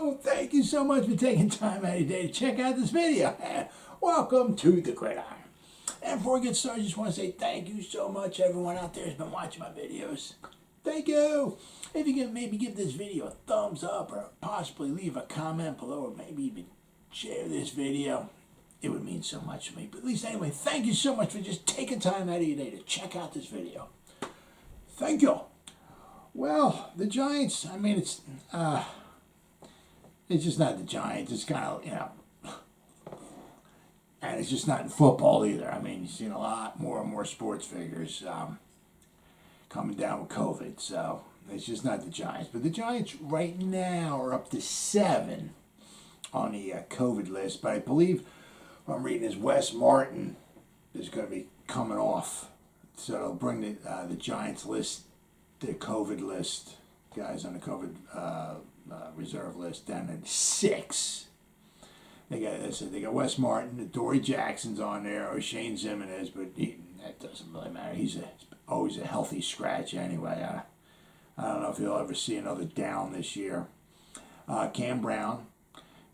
Hello, thank you so much for taking time out of your day to check out this video. Welcome to the Gridiron. And before we get started, I just want to say thank you so much, everyone out there who's been watching my videos. Thank you. If you can maybe give this video a thumbs up or possibly leave a comment below or maybe even share this video, it would mean so much to me. But at least anyway, thank you so much for just taking time out of your day to check out this video. Thank you. Well, the Giants, I mean, it's just not the Giants. It's kind of, and it's just not in football either. I mean, you've seen a lot more and more sports figures coming down with COVID, so it's just not the Giants. But the Giants right now are up to 7 on the COVID list. But I believe what I'm reading is Wes Martin is going to be coming off, so it'll bring the Giants list, the COVID list, guys on the COVID reserve list, down at 6. They got Wes Martin, Adoree Jackson's on there, Oshane Ximines, but that doesn't really matter. He's always a healthy scratch anyway. I don't know if he'll ever see another down this year. Cam Brown,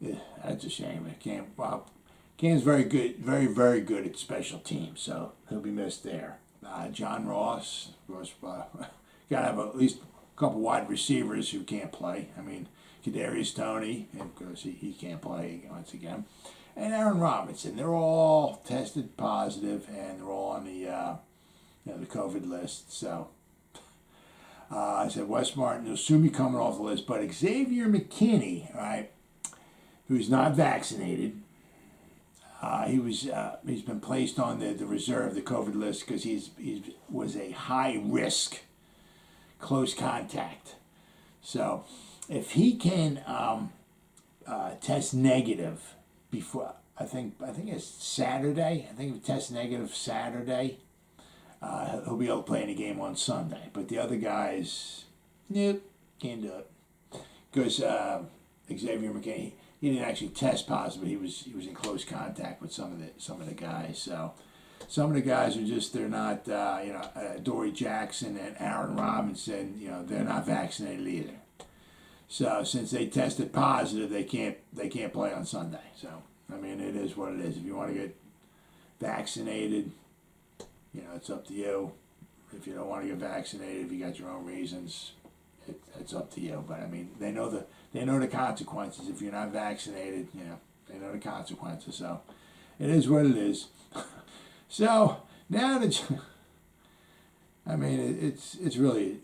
that's a shame. Cam's very good, very, very good at special teams, so he'll be missed there. John Ross, of course, got to have at least a couple wide receivers who can't play. I mean, Kadarius Toney, of course, he can't play once again. And Aaron Robinson, they're all tested positive, and they're all on the COVID list. So I said Wes Martin will soon be coming off the list, but Xavier McKinney, right, who's not vaccinated, he's been placed on the reserve, the COVID list, because he was a high risk close contact. So if he can test negative before, I think it's Saturday. I think if he tests negative Saturday, he'll be able to play in the game on Sunday. But the other guys, nope, can't do it. Because Xavier McKinney, he didn't actually test positive. He was in close contact with some of the guys. So some of the guys are just, they're not, Adoree Jackson and Aaron Robinson, they're not vaccinated either. So since they tested positive, they can't play on Sunday. So I mean, it is what it is. If you want to get vaccinated, it's up to you. If you don't want to get vaccinated, if you got your own reasons, it's up to you. But I mean, they know the consequences. If you're not vaccinated, they know the consequences. So it is what it is. So now I mean, it's really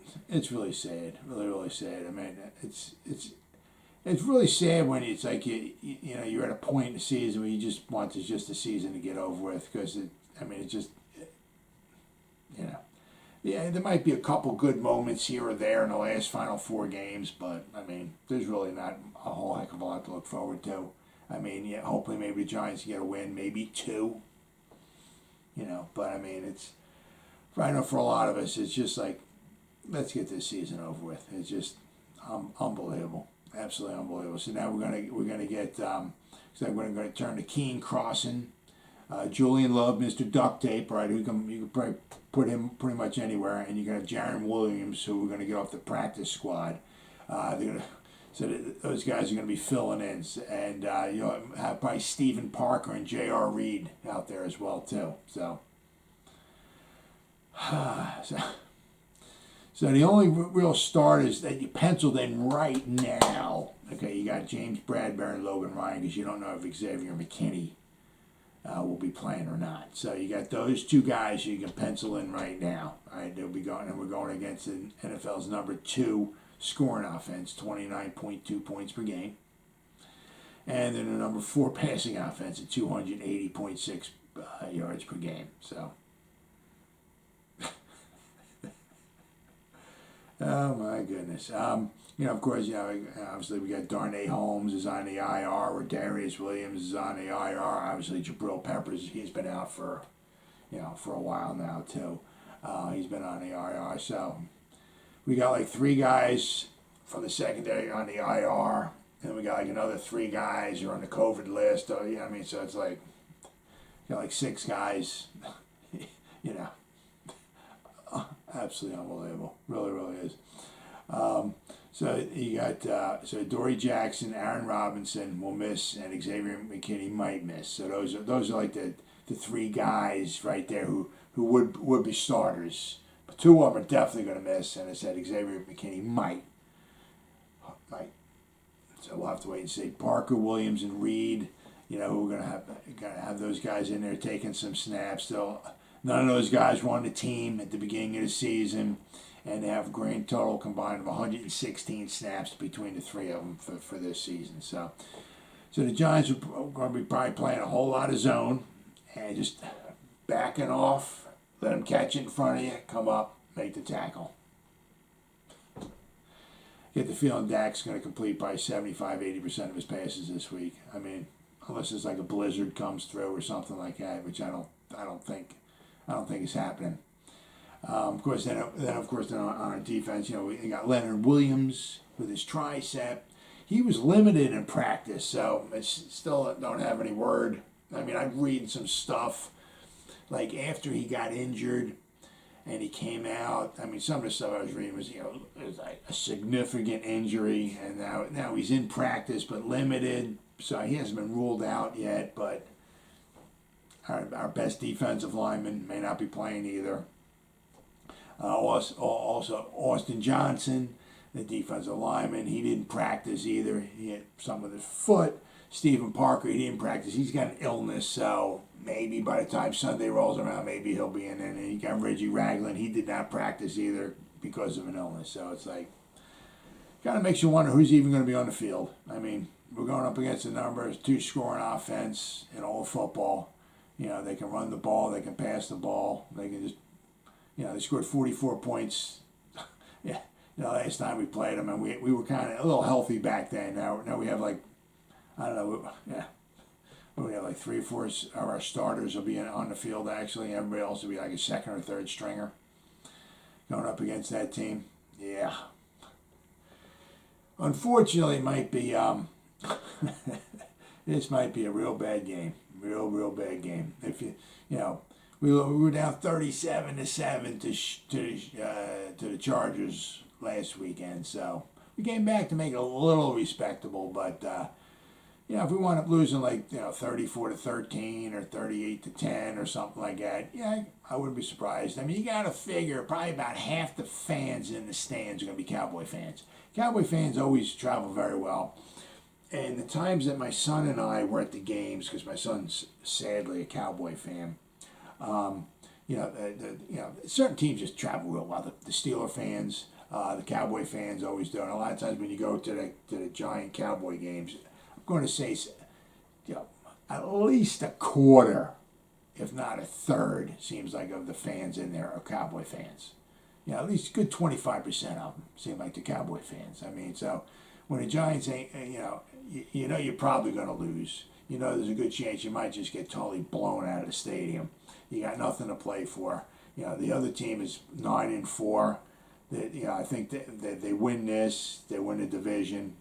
sad, really sad. I mean, it's really sad when it's like you're at a point in the season where you just want just the season to get over with, because yeah, there might be a couple good moments here or there in the last final 4 games, but I mean, there's really not a whole heck of a lot to look forward to. I mean, yeah, hopefully maybe the Giants get a win, maybe 2. But I mean, I know for a lot of us, it's just like, let's get this season over with. It's just unbelievable, absolutely unbelievable. So now we're gonna get. So we're gonna turn to Keen Crossen, Julian Love, Mr. Duct Tape, right? You can probably put him pretty much anywhere, and you're gonna have Jaron Williams, who we're gonna get off the practice squad. Those guys are gonna be filling in, and have probably Stephen Parker and J.R. Reed out there as well too. So the only real starters that you penciled in right now, okay, you got James Bradbury and Logan Ryan, because you don't know if Xavier McKinney will be playing or not. So you got those 2 guys you can pencil in right now. All right, they'll be going, and we're going against the NFL's number 2 scoring offense, 29.2 points per game, and then the number 4 passing offense at 280.6 yards per game. So. Oh my goodness. Of course, obviously we got Darnay Holmes is on the IR, or Darius Williams is on the IR. Obviously Jabrill Peppers, he's been out for a while now too. He's been on the IR. So we got like 3 guys from the secondary on the IR, and we got like another 3 guys who are on the COVID list. So it's like, you got like 6 guys, Absolutely unbelievable. Really, really is. So you got Adoree Jackson, Aaron Robinson will miss, and Xavier McKinney might miss. So those are like the three guys right there who would be starters. But two of them are definitely going to miss, and I said Xavier McKinney might. So we'll have to wait and see. Parker, Williams, and Reed, we're gonna have those guys in there taking some snaps. So none of those guys were on the team at the beginning of the season, and they have a grand total combined of 116 snaps between the three of them for this season. So the Giants are going to be probably playing a whole lot of zone and just backing off, let them catch it in front of you, come up, make the tackle. Get the feeling Dak's going to complete by 75-80% of his passes this week. I mean, unless it's like a blizzard comes through or something like that, which I don't think is happening. Of course, then on our defense, we got Leonard Williams with his tricep. He was limited in practice, so I still don't have any word. I mean, I'm reading some stuff like after he got injured and he came out. I mean, some of the stuff I was reading was, it was like a significant injury, and now he's in practice but limited, so he hasn't been ruled out yet. But our best defensive lineman may not be playing either. Also, Austin Johnson, the defensive lineman, he didn't practice either. He had something with his foot. Stephen Parker, he didn't practice. He's got an illness, so maybe by the time Sunday rolls around, maybe he'll be in there. And you got Reggie Ragland. He did not practice either because of an illness. So it's like, kind of makes you wonder who's even going to be on the field. I mean, we're going up against the numbers, two-scoring offense in all football. They can run the ball. They can pass the ball. They can just, they scored 44 points. Yeah, last time we played them, and we were kind of a little healthy back then. Now we have like, I don't know, we have like 3 or 4 of our starters will be on the field actually. Everybody else will be like a second or third stringer going up against that team. Yeah. Unfortunately, it might be this might be a real bad game. Real bad game. If we were down 37-7 to the Chargers last weekend, so we came back to make it a little respectable. But if we wind up losing like 34-13 or 38-10 or something like that, I wouldn't be surprised. I mean, you got to figure probably about half the fans in the stands are going to be Cowboy fans. Cowboy fans always travel very well. And the times that my son and I were at the games, because my son's sadly a Cowboy fan, certain teams just travel real well. The Steeler fans, the Cowboy fans always do. And a lot of times when you go to the Giant Cowboy games, I'm going to say, at least a quarter, if not a third, seems like of the fans in there are Cowboy fans. At least a good 25% of them seem like the Cowboy fans. I mean, so when the Giants ain't, you're probably going to lose. There's a good chance you might just get totally blown out of the stadium. You got nothing to play for. The other team is 9-4. I think that they win this, they win the division.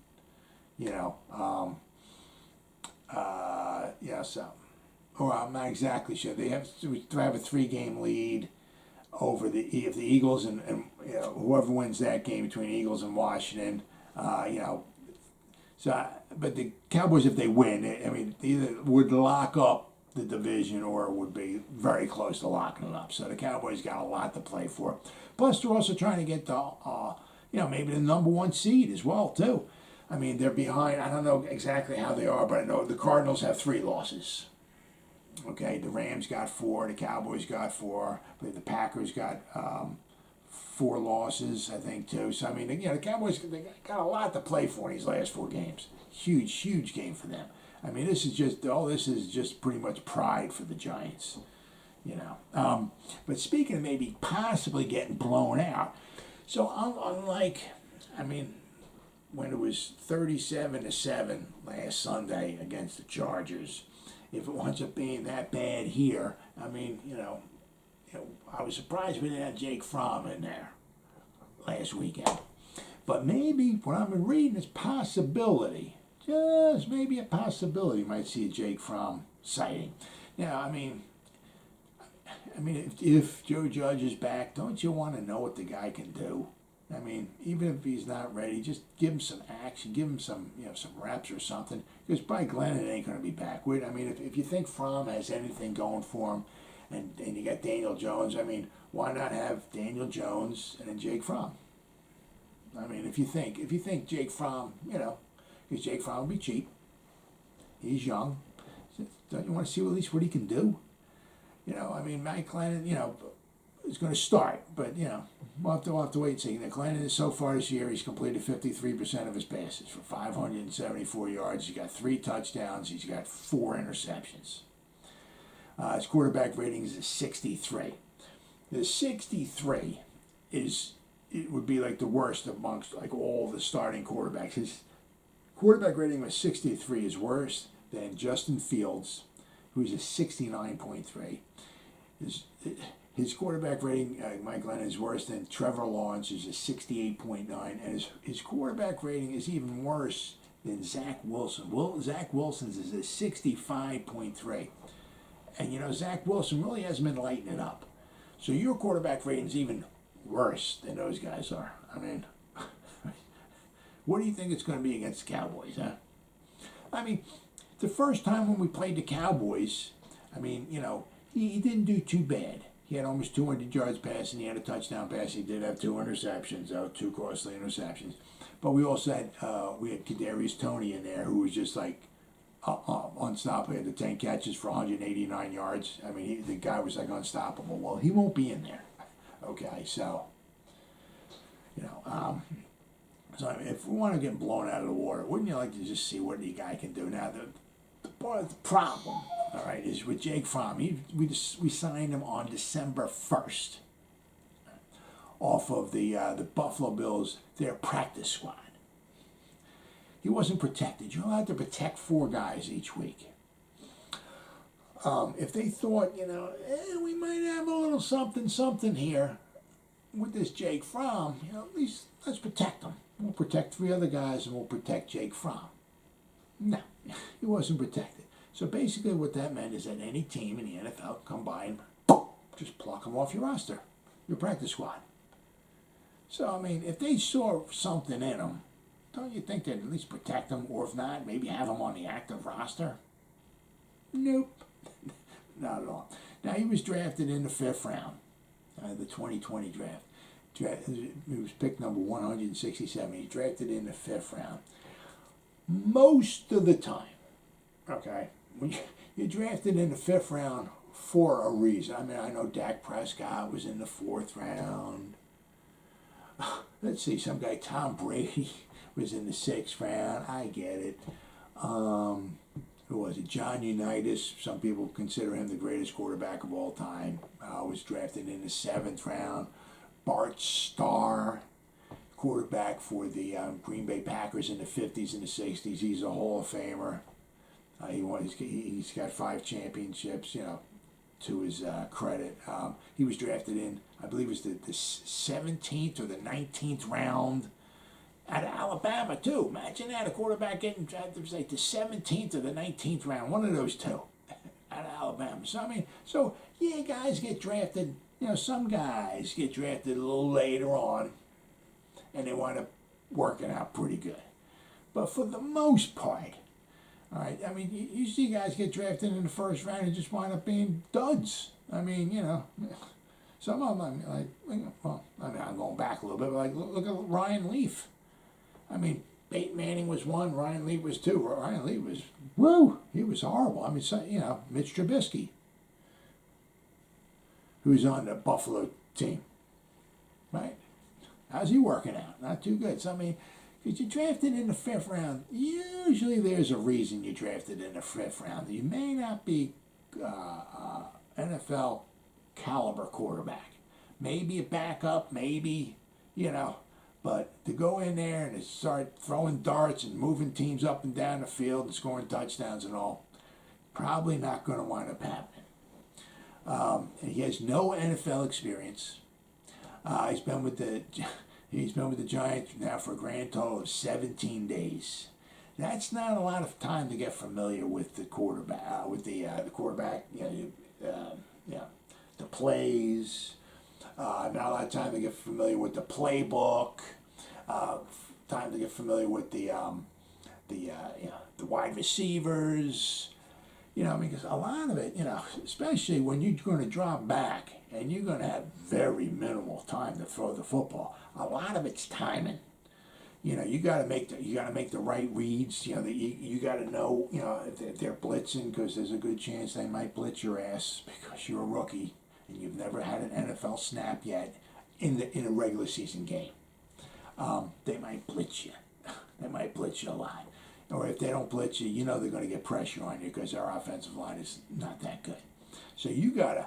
Or I'm not exactly sure. They have to have a 3-game lead over the Eagles and whoever wins that game between Eagles and Washington. But the Cowboys, if they win, either would lock up the division or would be very close to locking it up. So the Cowboys got a lot to play for. Plus, they're also trying to get the, maybe the number 1 seed as well too. I mean, they're behind. I don't know exactly how they are, but I know the Cardinals have 3 losses. Okay, the Rams got 4, the Cowboys got 4, but the Packers got 4 losses, I think, too. So I mean, the Cowboys, they got a lot to play for in these last 4 games. Huge game for them. I mean, this is just pretty much pride for the Giants. But speaking of maybe possibly getting blown out, so unlike, when it was 37-7 last Sunday against the Chargers, if it winds up being that bad here, I was surprised we didn't have Jake Fromm in there last weekend. But maybe what I've been reading is possibility, just maybe a possibility, might see a Jake Fromm sighting. Now, if Joe Judge is back, don't you want to know what the guy can do? I mean, even if he's not ready, just give him some action, give him some, some reps or something. Because by Glennon ain't going to be backward. I mean, if you think Fromm has anything going for him, and you got Daniel Jones, I mean, why not have Daniel Jones and Jake Fromm? I mean, if you think Jake Fromm, because Jake Fromm will be cheap. He's young. Don't you want to see at least what he can do? I mean, Mike Glennon, is going to start, but we'll have to wait and see. Now, Glennon is so far this year, he's completed 53% of his passes for 574 yards. He's got 3 touchdowns. He's got 4 interceptions. His quarterback rating is a 63. The 63 it would be like the worst amongst like all the starting quarterbacks. His quarterback rating was 63 is worse than Justin Fields, who's a 69.3. His quarterback rating, Mike Glennon, is worse than Trevor Lawrence, who's a 68.9, and his quarterback rating is even worse than Zach Wilson. Zach Wilson's is a 65.3. And Zach Wilson really hasn't been lighting it up. So your quarterback rating is even worse than those guys are. I mean, what do you think it's going to be against the Cowboys, huh? I mean, the first time when we played the Cowboys, I mean, he didn't do too bad. He had almost 200 yards passing. He had a touchdown pass. He did have 2 interceptions, 2 costly interceptions. But we also had Kadarius Toney in there, who was just like unstoppable. He had the 10 catches for 189 yards. I mean, the guy was like unstoppable. Well, he won't be in there. Okay, so so I mean, if we want to get blown out of the water, wouldn't you like to just see what the guy can do? Now, the problem, all right, is with Jake Fromm. We signed him on December 1st off of the Buffalo Bills, their practice squad. He wasn't protected. You're allowed to protect 4 guys each week. If they thought, we might have a little something here with this Jake Fromm, at least let's protect him. We'll protect 3 other guys and we'll protect Jake Fromm. No, he wasn't protected. So basically what that meant is that any team in the NFL come by and boom, just pluck him off your roster, your practice squad. So, I mean, if they saw something in him, don't you think they'd at least protect him, or if not, maybe have him on the active roster? Nope. Not at all. Now, he was drafted in the 5th round, the 2020 draft. He was picked number 167. He's drafted in the 5th round. Most of the time, okay, when you're drafted in the 5th round for a reason. I mean, I know Dak Prescott was in the 4th round. Let's see, some guy, Tom Brady, was in the 6th round. I get it. Who was it? John Unitas. Some people consider him the greatest quarterback of all time. Was drafted in the 7th round. Bart Starr, quarterback for the Green Bay Packers in the 50s and the 60s. He's a Hall of Famer. He's got 5 championships, to his credit. He was drafted in, I believe it was the 17th or the 19th round out of Alabama, too. Imagine that, a quarterback getting drafted, it was like the 17th or the 19th round, one of those 2 out of Alabama. So, I mean, yeah, guys get drafted, some guys get drafted a little later on, and they wind up working out pretty good. But for the most part, all right, I mean, you see guys get drafted in the 1st round and just wind up being duds. I mean, some of them, I'm going back a little bit, but like, look at Ryan Leaf. I mean, Peyton Manning was 1, Ryan Leaf was 2. Ryan Leaf was, he was horrible. I mean, Mitch Trubisky, who's on the Buffalo team, right? How's he working out? Not too good. So, I mean, because you drafted in the 5th round, usually there's a reason you drafted in the 5th round. You may not be NFL caliber quarterback. Maybe a backup, maybe, but to go in there and to start throwing darts and moving teams up and down the field and scoring touchdowns and all, probably not going to wind up happening. He has no NFL experience. He's been with the Giants now for a grand total of 17 days. That's not a lot of time to get familiar with the quarterback, the quarterback, the plays. Not a lot of time to get familiar with the playbook. Time to get familiar with the wide receivers. Because a lot of it, especially when you're going to drop back and you're going to have very minimal time to throw the football. A lot of it's timing. You got to make the right reads. You got to know, if they're blitzing, because there's a good chance they might blitz your ass because you're a rookie and you've never had an NFL snap yet in a regular season game. They might blitz you. They might blitz you a lot. Or if they don't blitz you, they're going to get pressure on you because our offensive line is not that good. So you gotta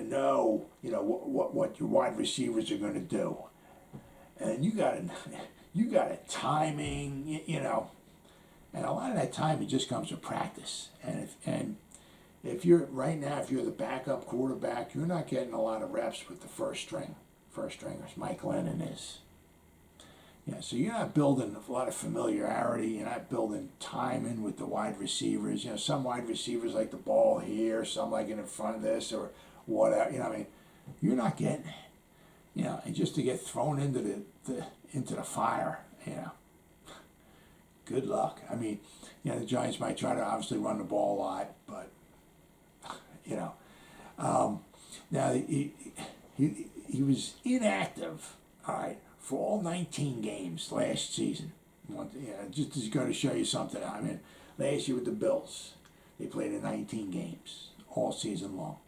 know, what your wide receivers are going to do, and you gotta timing, and a lot of that timing just comes with practice. And if you're the backup quarterback, you're not getting a lot of reps with the first stringers. Mike Lennon is. So you're not building a lot of familiarity. You're not building timing with the wide receivers. Some wide receivers like the ball here, some like it in front of this or whatever. You're not getting it. And just to get thrown into the fire, good luck. The Giants might try to obviously run the ball a lot, but now he was inactive. All right. For all 19 games last season. Just to go to show you something. Last year with the Bills, they played in 19 games all season long.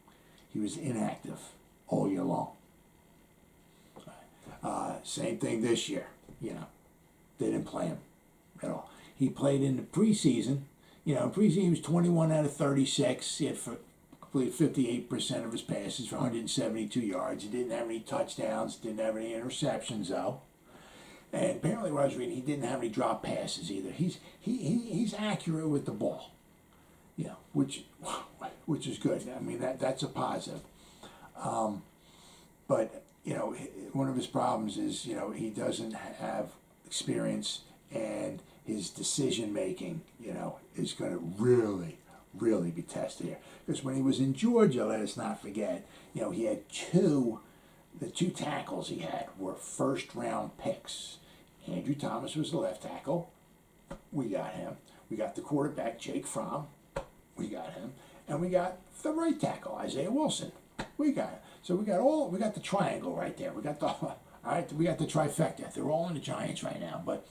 He was inactive all year long. Same thing this year. They didn't play him at all. He played in the preseason. In preseason he was 21 out of 36. He had completed 58% of his passes for 172 yards. He didn't have any touchdowns, didn't have any interceptions though. And apparently what I was reading, he didn't have any drop passes either. He's accurate with the ball. Which is good. That's a positive. But one of his problems is, he doesn't have experience, and his decision making, is going to really be tested here. Because when he was in Georgia, let us not forget, he had the two tackles he had were first round picks. Andrew Thomas was the left tackle. We got him. We got the quarterback, Jake Fromm. We got him. And we got the right tackle, Isaiah Wilson. We got him. So we got the triangle right there. We got the trifecta. They're all in the Giants right now. But,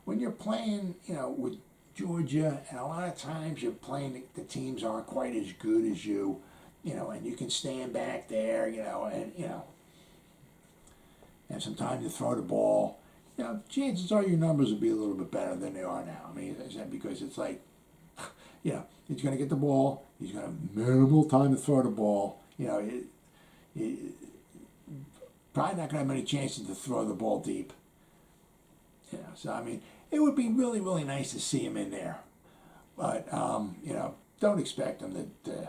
when you're playing, with Georgia, and a lot of times you're playing, the teams aren't quite as good as you, and you can stand back there, and sometimes you throw the ball, chances are your numbers will be a little bit better than they are now. Because it's like, he's going to get the ball, he's going to have minimal time to throw the ball, probably not going to have many chances to throw the ball deep. It would be really, really nice to see him in there, but don't expect him to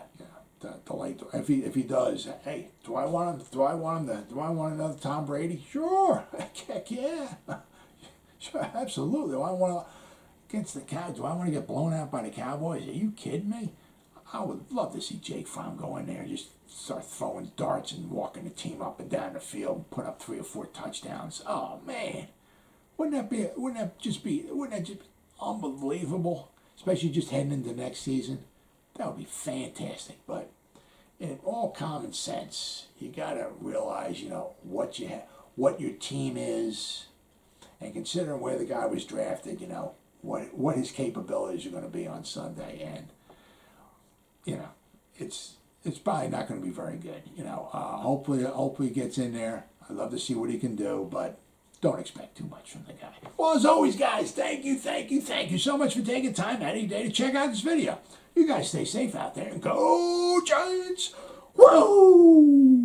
like. If he does, hey, do I want another Tom Brady? Sure, heck yeah, sure, absolutely. Do I want against the Cow? Do I want to get blown out by the Cowboys? Are you kidding me? I would love to see Jake Fromm go in there and just start throwing darts and walking the team up and down the field and put up 3 or 4 touchdowns. Oh man. Wouldn't that just be unbelievable? Especially just heading into next season. That would be fantastic. But in all common sense, you gotta realize, what your team is, and considering where the guy was drafted, what his capabilities are going to be on Sunday, and it's probably not going to be very good. Hopefully he gets in there. I'd love to see what he can do, but don't expect too much from the guy. Well, as always, guys, thank you so much for taking time out of your day to check out this video. You guys stay safe out there and go Giants! Woo!